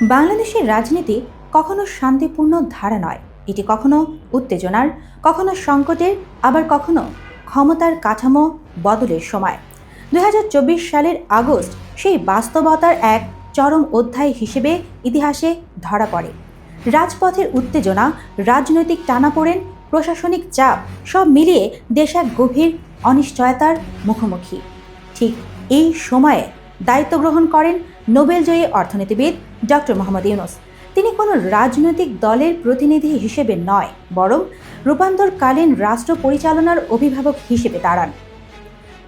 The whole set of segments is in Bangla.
বাংলাদেশের রাজনীতি কখনো শান্তিপূর্ণ ধারা নয়, এটি কখনো উত্তেজনার, কখনো সংকটের, আবার কখনো ক্ষমতার কাঠামো বদলের সময়। ২০২৪ সালের আগস্ট সেই বাস্তবতার এক চরম অধ্যায় হিসেবে ইতিহাসে ধরা পড়ে। রাজপথের উত্তেজনা, রাজনৈতিক টানাপোড়েন, প্রশাসনিক চাপ সব মিলিয়ে দেশ এক গভীর অনিশ্চয়তার মুখোমুখি। ঠিক এই সময়ে দায়িত্ব গ্রহণ করেন নোবেলজয়ী অর্থনীতিবিদ ডক্টর মোহাম্মদ ইউনূস। তিনি কোনো রাজনৈতিক দলের প্রতিনিধি হিসেবে নয়, বরং রূপান্তরকালীন রাষ্ট্র পরিচালনার অভিভাবক হিসেবে দাঁড়ান।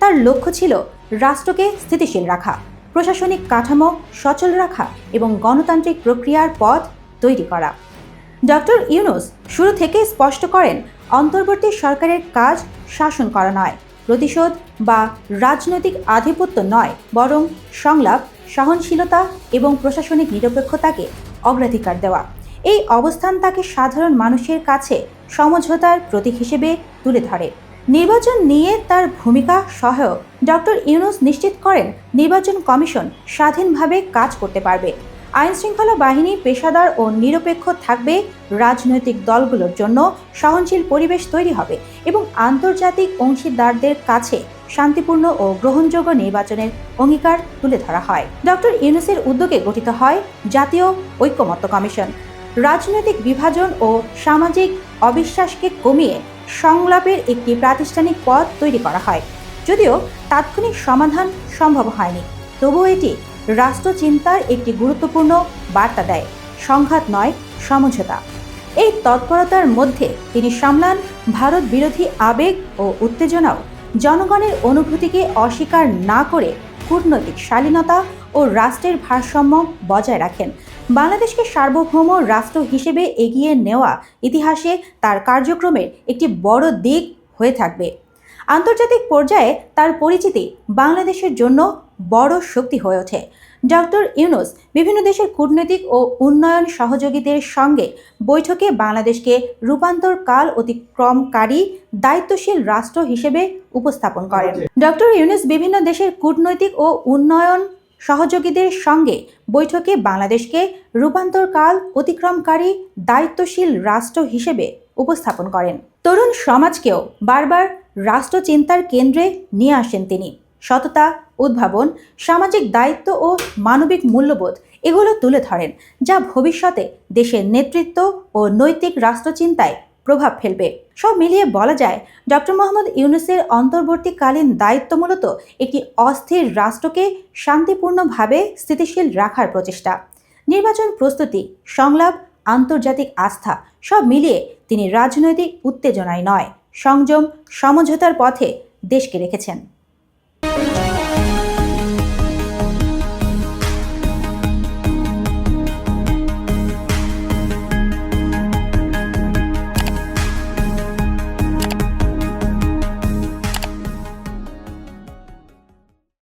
তার লক্ষ্য ছিল রাষ্ট্রকে স্থিতিশীল রাখা, প্রশাসনিক কাঠামো সচল রাখা এবং গণতান্ত্রিক প্রক্রিয়ার পথ তৈরি করা। ডক্টর ইউনূস শুরু থেকে স্পষ্ট করেন, অন্তর্বর্তী সরকারের কাজ শাসন করা নয়, প্রতিশোধ বা রাজনৈতিক আধিপত্য নয়, বরং সংলাপ, সহনশীলতা এবং প্রশাসনিক নিরপেক্ষতাকে অগ্রাধিকার দেওয়া। এই অবস্থান তাকে সাধারণ মানুষের কাছে সমঝোতার প্রতীক হিসেবে তুলে ধরে। নির্বাচন নিয়ে তার ভূমিকা সহায়ক ডক্টর ইউনূস নিশ্চিত করেন, নির্বাচন কমিশন স্বাধীনভাবে কাজ করতে পারবে, আইনশৃঙ্খলা বাহিনী পেশাদার ও নিরপেক্ষ থাকবে, রাজনৈতিক দলগুলোর জন্য সহনশীল পরিবেশ তৈরি হবে এবং আন্তর্জাতিক অংশীদারদের কাছে শান্তিপূর্ণ ও গ্রহণযোগ্য নির্বাচনের অঙ্গীকার তুলে ধরা হয়। ডক্টর ইউনূসের উদ্যোগে গঠিত হয় জাতীয় ঐকমত্য কমিশন। রাজনৈতিক বিভাজন ও সামাজিক অবিশ্বাসকে কমিয়ে সংলাপের একটি প্রাতিষ্ঠানিক পথ তৈরি করা হয়। যদিও তাৎক্ষণিক সমাধান সম্ভব হয়নি, তবুও এটি রাষ্ট্রচিন্তার একটি গুরুত্বপূর্ণ বার্তা দেয়, সংঘাত নয়, সমঝোতা। এই তৎপরতার মধ্যে তিনি সামলান ভারত বিরোধী আবেগ ও উত্তেজনাও, জনগণের অনুভূতিকে অস্বীকার না করে কূটনৈতিক শালীনতা ও রাষ্ট্রের ভারসাম্য বজায় রাখেন। বাংলাদেশকে সার্বভৌম রাষ্ট্র হিসেবে এগিয়ে নেওয়া ইতিহাসে তার কার্যক্রমের একটি বড় দিক হয়ে থাকবে। আন্তর্জাতিক পর্যায়ে তার পরিচিতি বাংলাদেশের জন্য বড় শক্তি হয়ে ওঠে। ডক্টর ইউনূস বিভিন্ন দেশের কূটনৈতিক ও উন্নয়ন সহযোগীদের সঙ্গে বৈঠকে বাংলাদেশকে রূপান্তরকাল অতিক্রমকারী দায়িত্বশীল রাষ্ট্র হিসেবে উপস্থাপন করেন। ডক্টর ইউনূস বিভিন্ন দেশের কূটনৈতিক ও উন্নয়ন সহযোগীদের সঙ্গে বৈঠকে বাংলাদেশকে রূপান্তরকাল অতিক্রমকারী দায়িত্বশীল রাষ্ট্র হিসেবে উপস্থাপন করেন। তরুণ সমাজকেও বারবার রাষ্ট্রচিন্তার কেন্দ্রে নিয়ে আসেন তিনি। সততা, উদ্ভাবন, সামাজিক দায়িত্ব ও মানবিক মূল্যবোধ এগুলো তুলে ধরেন, যা ভবিষ্যতে দেশের নেতৃত্ব ও নৈতিক রাষ্ট্রচিন্তায় প্রভাব ফেলবে। সব মিলিয়ে বলা যায়, ডক্টর মোহাম্মদ ইউনূসের অন্তর্বর্তীকালীন দায়িত্ব মূলত একটি অস্থির রাষ্ট্রকে শান্তিপূর্ণভাবে স্থিতিশীল রাখার প্রচেষ্টা। নির্বাচন প্রস্তুতি, সংলাপ, আন্তর্জাতিক আস্থা সব মিলিয়ে তিনি রাজনৈতিক উত্তেজনায় নয়, সংযম, সমঝোতার পথে দেশকে রেখেছেন।